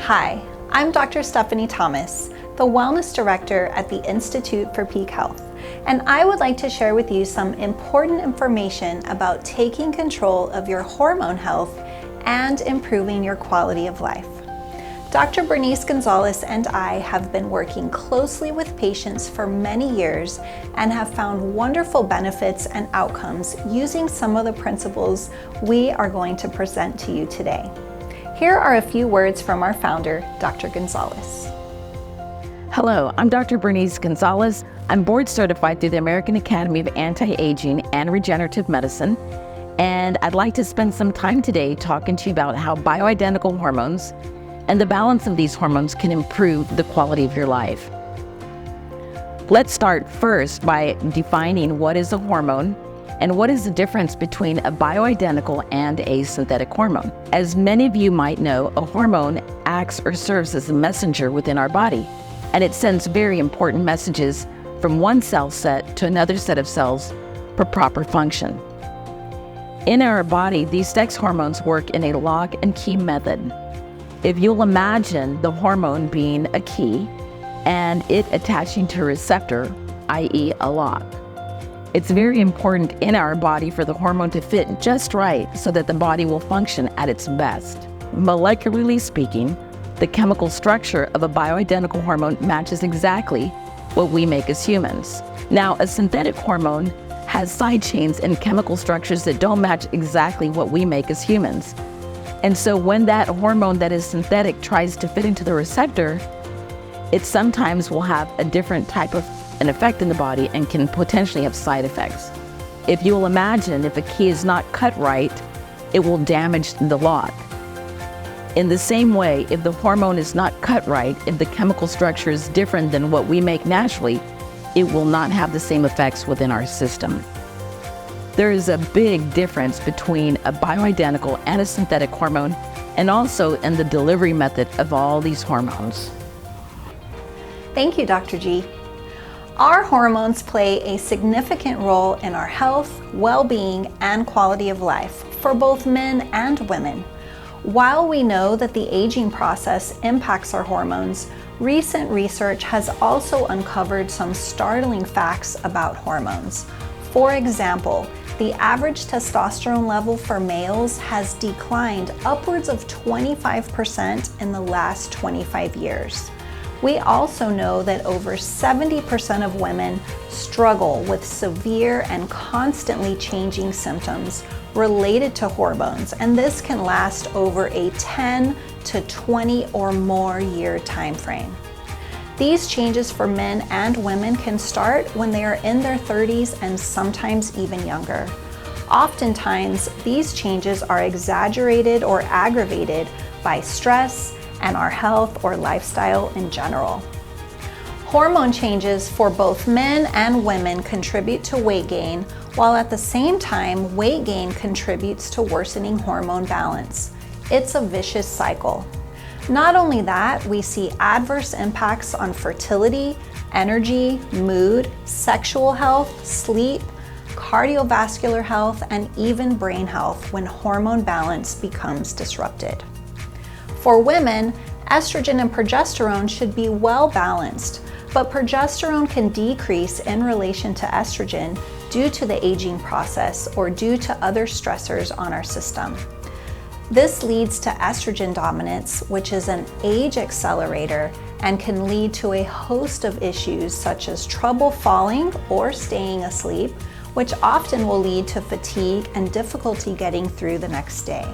Hi, I'm Dr. Stephanie Thomas, the Wellness Director at the Institute for Peak Health, and I would like to share with you some important information about taking control of your hormone health and improving your quality of life. Dr. Bernice Gonzalez and I have been working closely with patients for many years and have found wonderful benefits and outcomes using some of the principles we are going to present to you today. Here are a few words from our founder, Dr. Gonzalez. Hello, I'm Dr. Bernice Gonzalez. I'm board certified through the American Academy of Anti-Aging and Regenerative Medicine, and I'd like to spend some time today talking to you about how bioidentical hormones and the balance of these hormones can improve the quality of your life. Let's start first by defining what is a hormone and what is the difference between a bioidentical and a synthetic hormone. As many of you might know, a hormone acts or serves as a messenger within our body, and it sends very important messages from one cell set to another set of cells for proper function. In our body, these sex hormones work in a lock and key method. If you'll imagine the hormone being a key and it attaching to a receptor, i.e. a lock. It's very important in our body for the hormone to fit just right so that the body will function at its best. Molecularly speaking, the chemical structure of a bioidentical hormone matches exactly what we make as humans. Now, a synthetic hormone has side chains and chemical structures that don't match exactly what we make as humans. And so when that hormone that is synthetic tries to fit into the receptor, it sometimes will have a different type of an effect in the body and can potentially have side effects. If you will imagine, if a key is not cut right, it will damage the lock. In the same way, if the hormone is not cut right, if the chemical structure is different than what we make naturally, it will not have the same effects within our system. There is a big difference between a bioidentical and a synthetic hormone, and also in the delivery method of all these hormones. Thank you, Dr. G. Our hormones play a significant role in our health, well-being, and quality of life for both men and women. While we know that the aging process impacts our hormones, recent research has also uncovered some startling facts about hormones. For example, the average testosterone level for males has declined upwards of 25% in the last 25 years. We also know that over 70% of women struggle with severe and constantly changing symptoms related to hormones, and this can last over a 10 to 20 or more year time frame. These changes for men and women can start when they are in their 30s and sometimes even younger. Oftentimes, these changes are exaggerated or aggravated by stress and our health or lifestyle in general. Hormone changes for both men and women contribute to weight gain, while at the same time, weight gain contributes to worsening hormone balance. It's a vicious cycle. Not only that, we see adverse impacts on fertility, energy, mood, sexual health, sleep, cardiovascular health, and even brain health when hormone balance becomes disrupted. For women, estrogen and progesterone should be well balanced, but progesterone can decrease in relation to estrogen due to the aging process or due to other stressors on our system. This leads to estrogen dominance, which is an age accelerator and can lead to a host of issues such as trouble falling or staying asleep, which often will lead to fatigue and difficulty getting through the next day.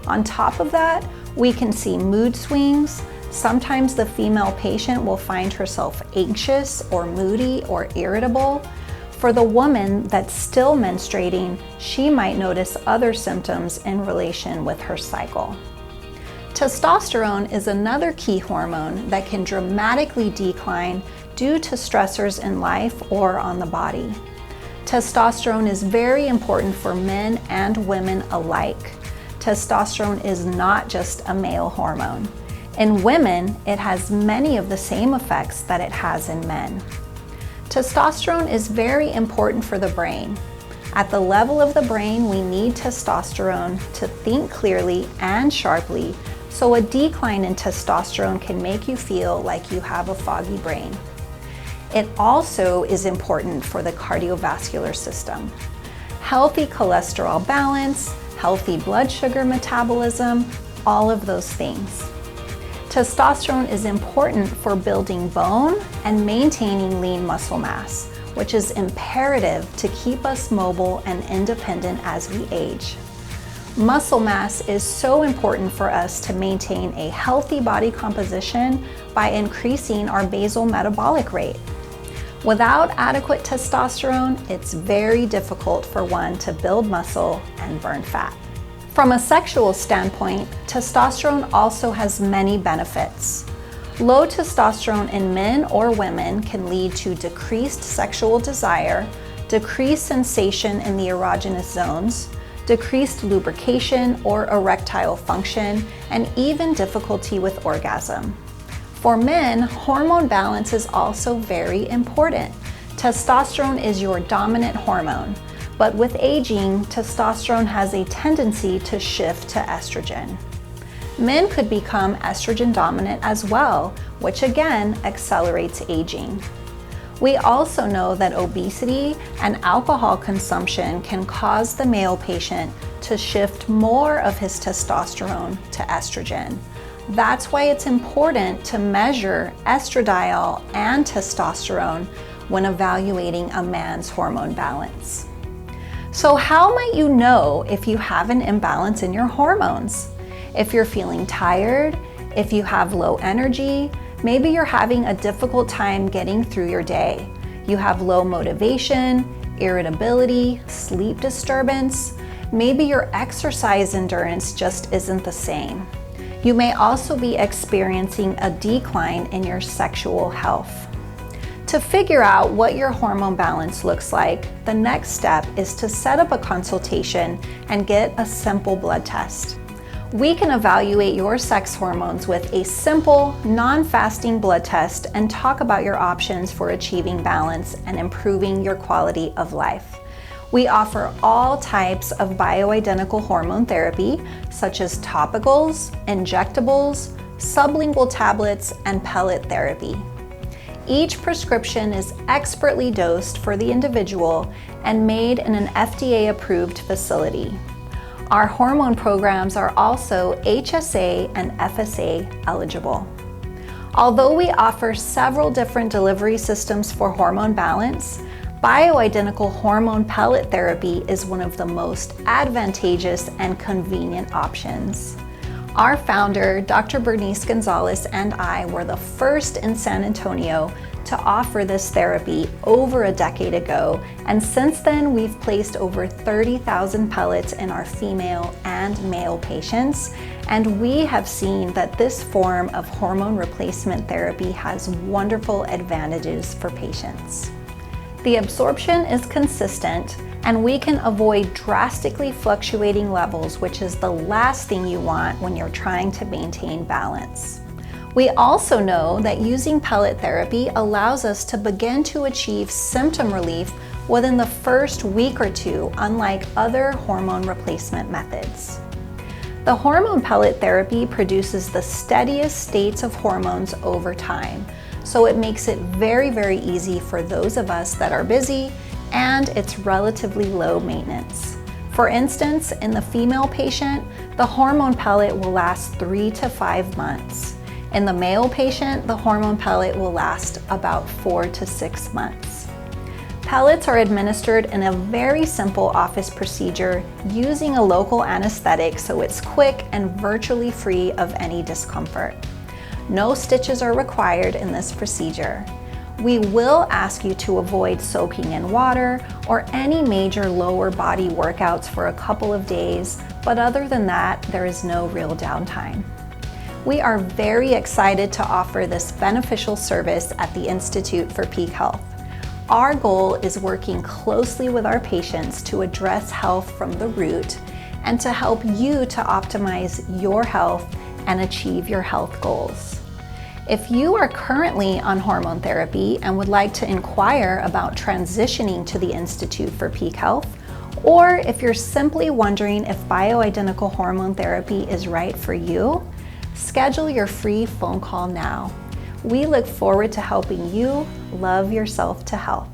On top of that, we can see mood swings. Sometimes the female patient will find herself anxious or moody or irritable. For the woman that's still menstruating, she might notice other symptoms in relation with her cycle. Testosterone is another key hormone that can dramatically decline due to stressors in life or on the body. Testosterone is very important for men and women alike. Testosterone is not just a male hormone. In women, it has many of the same effects that it has in men. Testosterone is very important for the brain. At the level of the brain, we need testosterone to think clearly and sharply so a decline in testosterone can make you feel like you have a foggy brain. It also is important for the cardiovascular system. Healthy cholesterol balance, healthy blood sugar metabolism, all of those things. Testosterone is important for building bone and maintaining lean muscle mass, which is imperative to keep us mobile and independent as we age. Muscle mass is so important for us to maintain a healthy body composition by increasing our basal metabolic rate. Without adequate testosterone, it's very difficult for one to build muscle and burn fat. From a sexual standpoint, testosterone also has many benefits. Low testosterone in men or women can lead to decreased sexual desire, decreased sensation in the erogenous zones, decreased lubrication or erectile function, and even difficulty with orgasm. For men, hormone balance is also very important. Testosterone is your dominant hormone, but with aging, testosterone has a tendency to shift to estrogen. Men could become estrogen dominant as well, which again accelerates aging. We also know that obesity and alcohol consumption can cause the male patient to shift more of his testosterone to estrogen. That's why it's important to measure estradiol and testosterone when evaluating a man's hormone balance. So how might you know if you have an imbalance in your hormones? If you're feeling tired, if you have low energy, maybe you're having a difficult time getting through your day. You have low motivation, irritability, sleep disturbance. Maybe your exercise endurance just isn't the same. You may also be experiencing a decline in your sexual health. To figure out what your hormone balance looks like, the next step is to set up a consultation and get a simple blood test. We can evaluate your sex hormones with a simple, non-fasting blood test and talk about your options for achieving balance and improving your quality of life. We offer all types of bioidentical hormone therapy, such as topicals, injectables, sublingual tablets, and pellet therapy. Each prescription is expertly dosed for the individual and made in an FDA-approved facility. Our hormone programs are also HSA and FSA eligible. Although we offer several different delivery systems for hormone balance, bioidentical hormone pellet therapy is one of the most advantageous and convenient options. Our founder, Dr. Bernice Gonzalez, and I were the first in San Antonio to offer this therapy over a decade ago, and since then we've placed over 30,000 pellets in our female and male patients, and we have seen that this form of hormone replacement therapy has wonderful advantages for patients. The absorption is consistent, and we can avoid drastically fluctuating levels, which is the last thing you want when you're trying to maintain balance. We also know that using pellet therapy allows us to begin to achieve symptom relief within the first week or two, unlike other hormone replacement methods. The hormone pellet therapy produces the steadiest states of hormones over time, so it makes it very, very easy for those of us that are busy, and it's relatively low maintenance. For instance, in the female patient, the hormone pellet will last 3 to 5 months. In the male patient, the hormone pellet will last about 4 to 6 months. Pellets are administered in a very simple office procedure using a local anesthetic, so it's quick and virtually free of any discomfort. No stitches are required in this procedure. We will ask you to avoid soaking in water or any major lower body workouts for a couple of days, but other than that, there is no real downtime. We are very excited to offer this beneficial service at the Institute for Peak Health. Our goal is working closely with our patients to address health from the root and to help you to optimize your health and achieve your health goals. If you are currently on hormone therapy and would like to inquire about transitioning to the Institute for Peak Health, or if you're simply wondering if bioidentical hormone therapy is right for you, Schedule your free phone call now. We look forward to helping you love yourself to health.